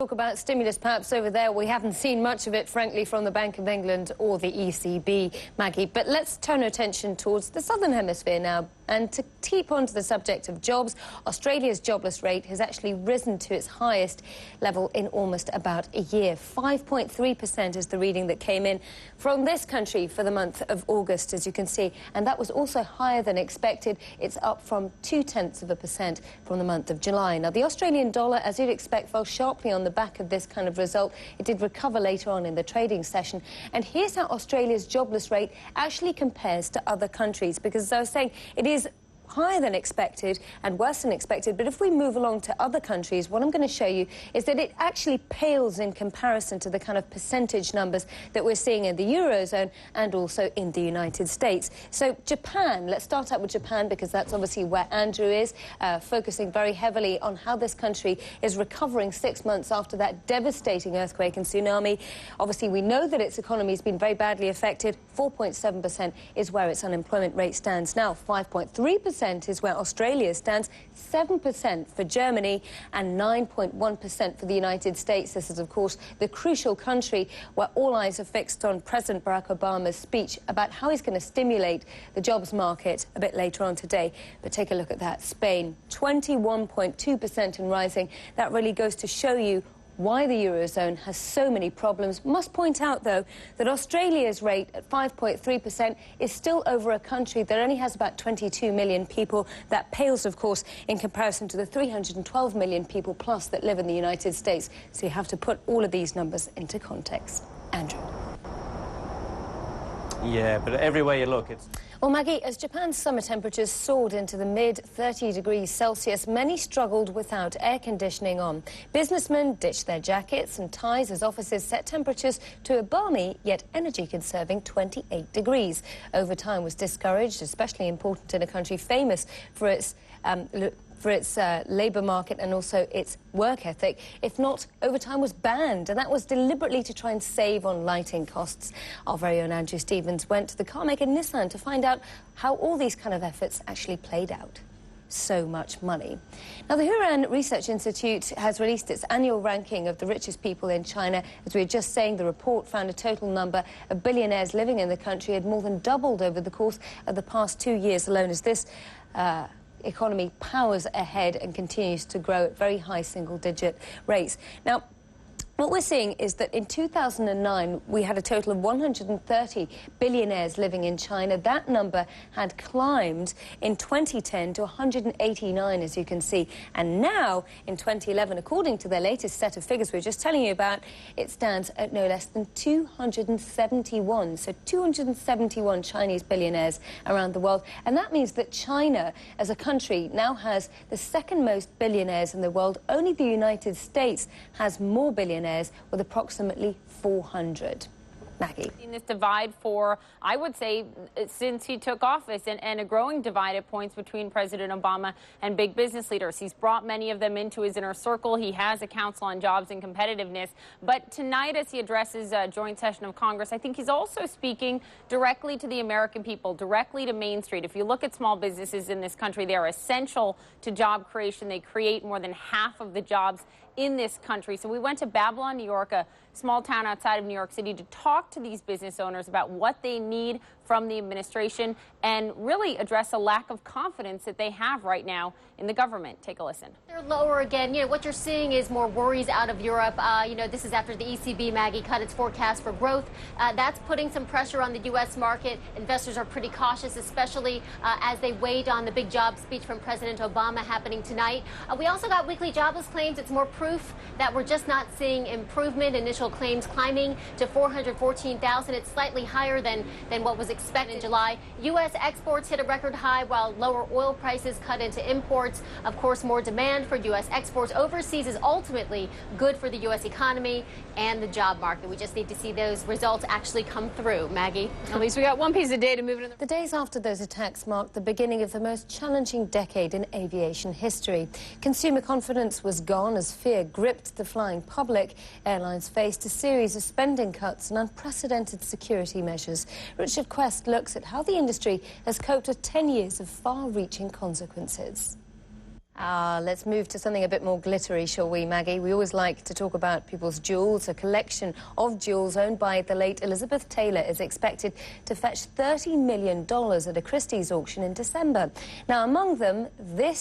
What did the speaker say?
Talk about stimulus perhaps over there. We haven't seen much of it, frankly, from the Bank of England or the ECB, Maggie. But let's turn our attention towards the southern hemisphere now. And to keep on to the subject of jobs, Australia's jobless rate has actually risen to its highest level in almost about a year. 5.3% is the reading that came in from this country for the month of August, as you can see. And that was also higher than expected. It's up from 0.2% from the month of July. Now, the Australian dollar, as you'd expect, fell sharply on the back of this kind of result. It did recover later on in the trading session. And here's how Australia's jobless rate actually compares to other countries, because as I was saying, it is higher than expected and worse than expected. But if we move along to other countries, what I'm going to show you is that it actually pales in comparison to the kind of percentage numbers that we're seeing in the Eurozone and also in the United States. So Japan, let's start out with Japan, because that's obviously where Andrew is, focusing very heavily on how this country is recovering 6 months after that devastating earthquake and tsunami. Obviously, we know that its economy has been very badly affected. 4.7% is where its unemployment rate stands now. 5.3% is where Australia stands, 7% for Germany and 9.1% for the United States. This is, of course, the crucial country where all eyes are fixed on President Barack Obama's speech about how he's going to stimulate the jobs market a bit later on today. But take a look at that. Spain, 21.2% and rising. That really goes to show you why the Eurozone has so many problems. Must point out, though, that Australia's rate at 5.3% is still over a country that only has about 22 million people. That pales, of course, in comparison to the 312 million people plus that live in the United States. So you have to put all of these numbers into context. Andrew. Yeah, but everywhere you look, it's... Well, Maggie, as Japan's summer temperatures soared into the mid-30 degrees Celsius, many struggled without air conditioning on. Businessmen ditched their jackets and ties as offices set temperatures to a balmy yet energy-conserving 28 degrees. Overtime was discouraged, especially important in a country famous for its labour market and also its work ethic. If not, overtime was banned, and that was deliberately to try and save on lighting costs. Our very own Andrew Stevens went to the car maker Nissan to find out how all these kind of efforts actually played out. So much money. Now, the Huron Research Institute has released its annual ranking of the richest people in China. As we were just saying, the report found a total number of billionaires living in the country had more than doubled over the course of the past 2 years alone, as this economy powers ahead and continues to grow at very high single-digit rates. Now, what we're seeing is that in 2009, we had a total of 130 billionaires living in China. That number had climbed in 2010 to 189, as you can see. And now, in 2011, according to their latest set of figures we were just telling you about, it stands at no less than 271. So 271 Chinese billionaires around the world. And that means that China, as a country, now has the second most billionaires in the world. Only the United States has more billionaires, with approximately 400. Maggie. In this divide for, I would say, since he took office, and a growing divide at points between President Obama and big business leaders. He's brought many of them into his inner circle. He has a council on jobs and competitiveness. But tonight, as he addresses a joint session of Congress, I think he's also speaking directly to the American people, directly to Main Street. If you look at small businesses in this country, they are essential to job creation. They create more than half of the jobs in this country. So we went to Babylon, New York, a small town outside of New York City, to talk to these business owners about what they need from the administration and really address a lack of confidence that they have right now in the government. Take a listen. They're lower again. You know, what you're seeing is more worries out of Europe. This is after the ECB, Maggie, cut its forecast for growth. That's putting some pressure on the U.S. market. Investors are pretty cautious, especially as they wait on the big job speech from President Obama happening tonight. We also got weekly jobless claims. It's more proof that we're just not seeing improvement. Initial claims climbing to 414,000. It's slightly higher than what was expected in July. U.S. exports hit a record high while lower oil prices cut into imports. Of course, more demand for U.S. exports overseas is ultimately good for the U.S. economy and the job market. We just need to see those results actually come through. Maggie? At least we got one piece of data moving in. The days after those attacks marked the beginning of the most challenging decade in aviation history. Consumer confidence was gone as fear gripped the flying public. Airlines faced a series of spending cuts and unprecedented security measures. Richard Quest looks at how the industry has coped with 10 years of far-reaching consequences. Let's move to something a bit more glittery, shall we, Maggie? We always like to talk about people's jewels. A collection of jewels owned by the late Elizabeth Taylor is expected to fetch $30 million at a Christie's auction in December. Now, among them, this